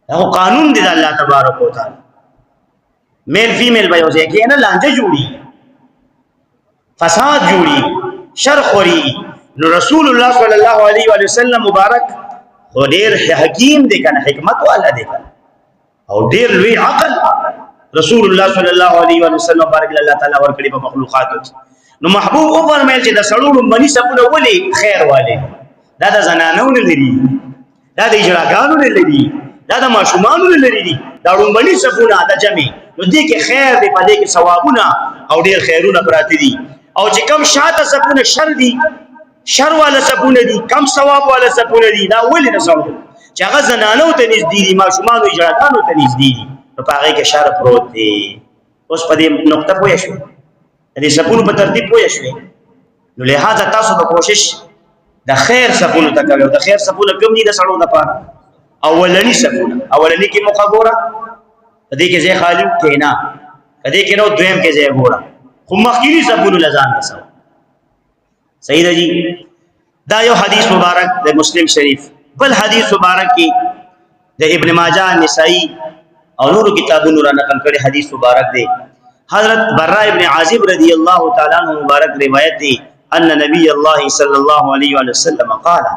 دا قانون دی د الله تبارک وتعالى میل فیمیل به یو ځای کې نه لانجه جوړي فساد جوړي شر خوري نو رسول الله صلی الله علیه و وسلم مبارک خو ډیر حکیم دی کنه حکمت والا دی کنه او ډیر لوی عقل رسول الله صلی الله علیه و وسلم مبارک الله تعالی ورکړي په مخلوقاتو نو محبوب او فرمایل چې د سړو منی سپونه ولي خیر والے دا د زنانو نه لري دا د اجراګانو نه لري دا د ماشومانو نه لري دا منی سپونه د جمع نو دې کې خیر دی په دې کې ثوابونه او ډیر خیرونه پراته دي او چې کم شاته سپونه شر دي شر والا سپونه دي کم ثواب والا سپونه دي دا ولې نه سړو چې هغه زنانو ته نږدې دي ماشومانو اجراګانو ته نږدې دي نو په هغه کې شر پروت دی اوس په دې نقطه پوه شئ دې سپونو په ترتیب پوه شئ نو لہذا تاسو به کوشش د خیر سپونو ته کوئ د خیر سپونه کوم دي د سړو لپاره اولنی سپونه اولنی کې موخه ګوره دې کې ځای خالی کینا کدی کې نو دویم کې ځای ګوره خو مخکینی سپونو لزان نسو صحیح ده جی دا یو حدیث مبارک د مسلم شریف بل حدیث مبارک کې د ابن ماجه نسائی او نور کتابونو را نقل کړي حدیث مبارک دی حضرت برا ابن عازب رضی اللہ تعالی عنہ مبارک روایت دی ان نبی اللہ صلی اللہ علیہ وسلم قال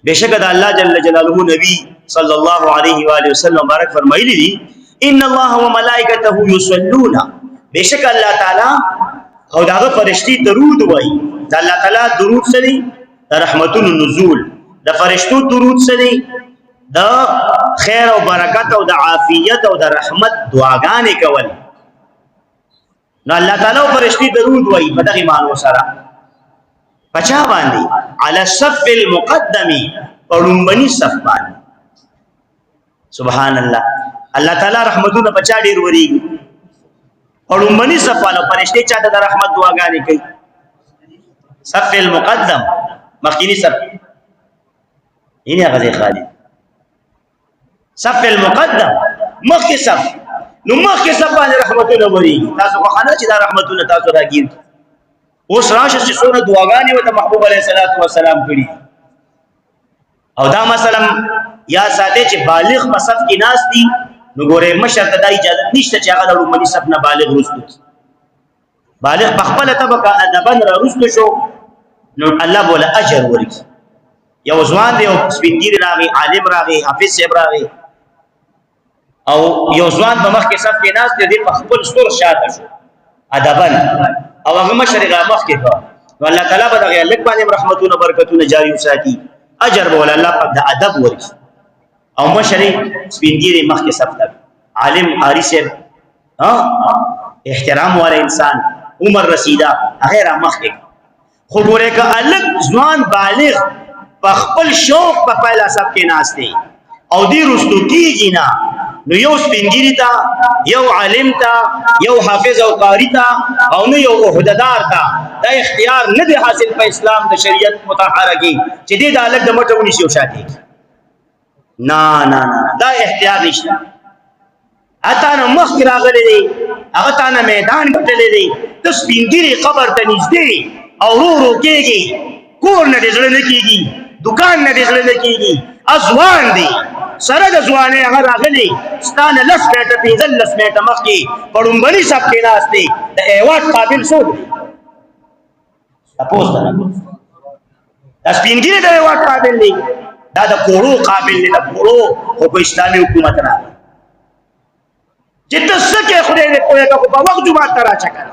بشک د الله جل جلاله نبی صلی الله علیه و آله وسلم مبارک فرمایلی دي ان الله وملائکته یصلون بشک الله تعالی او داغه فرشتي درود وای د الله تعالی درود سره د رحمتون النزول د فرشتو درود سره د خیر او برکت او د عافیت او د رحمت دعاګانې کول نو الله تعالی او فرشتي درود وای په دغه معنی سره پچا باندې علی الصف المقدم پړمبني صف باندې سبحان الله الله تعالی رحمتونه پچا ډیر وریږي پړمبني صف والا فرشتي چاته د رحمت دعاګانې کوي صف المقدم مخکینی صف اینه غزي خالد صف المقدم مخکې صف نو مخکې صف باندې رحمتونه وریږي تاسو خو خانه چې دا رحمتونه تاسو راګیر اوس راشه چې څونه دعاګانې وته محبوب علیه الصلاۃ والسلام کړي او دا مثلا یا ساده چې بالغ په صف کې ناس دي نو ګوره مشرت د اجازه نشته چې هغه د رومني صف نه بالغ رسول بالغ په خپل طبقه ادبن را رسول شو نو الله بوله اجر ورکړي یو ځوان دی او سپینګیر راغی عالم راغی حافظ صاحب راغی او یو ځوان په مخ کې صف کې ناس دي په خپل ستور شاته شو ادبن او هغه مشرق مخ کې نو الله تعالی به دغه لک باندې رحمتونه برکتونه جاری وساتي اجر به الله په ادب ورکړي او مشرق سپینګیر مخ کې صف ده عالم قاری صاحب احترام والا انسان عمر رسیدہ غیر مخ کې خو ګوره ک الک ځوان بالغ په خپل شوق په پایلا صف کې ناس دي او دی رستو کیږي نه نو یو سپینګری تا یو عالم تا یو حافظ او قاری تا او نو یو عہدیدار تا دا اختیار نه دی حاصل په اسلام د شریعت مطهره کې چې دې د الګ د مټونی شو شاتي نه نه نه دا اختیار نشته اته نو مخ راغلي دي هغه تا نه میدان کټلې دي د سپینګری قبر ته نږدې او رو کېږي کور نه دې ځل نه کېږي دکان نه دې ځل نه کېږي ازوان دي سره د ځوانه هغه راغلي ستانه لس میټه پیزل لس میټه مخ کې پړمبني صاحب کې ناس دي د ایوات قابل شو دي تاسو ته تاسو پینګری د ایوات قابل دي دا د کوړو قابل دي د کوړو او په اسلامي حکومت را چې تاسو کې خدای دې کوی کا په وخت جمعه ترا چکه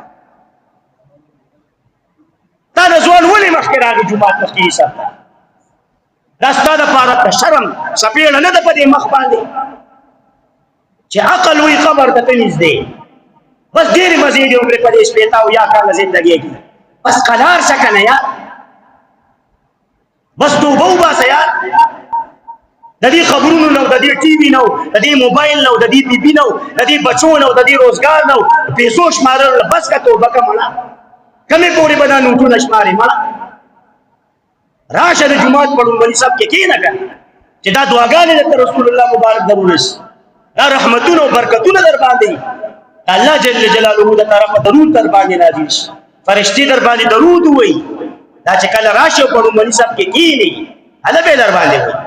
تا د ځوان ولې مخ کې راغی جمعه تختی صاحب دا ستاده پاره شرم سپیړه نه د پدې مخ باندې چې عقل وی خبر ته نږدې بس ډېر مزید یو پر پدې سپیتا او یا کال زندگی کې بس قلار څنګه یا بس توبه وباسه یا د دې خبرونو نو د دې ټي وي نو د دې موبایل نو د دې بي بي نو د دې بچو نو د دې روزګار نو پیسو شمارل بس کا توبه کمنه کمه پوری بدانو ټول شمارې مړه راشه د جمعات پړمبني صاحب کې نه کړ چې دا دعاګانې د رسول الله مبارک درورس دا رحمتونه او برکتونه در باندې الله جل جلاله د طرف درود در باندې نازل فرشتي در باندې درود وای دا چې کله راشه پړمبني صاحب کې نه الله به در باندې وای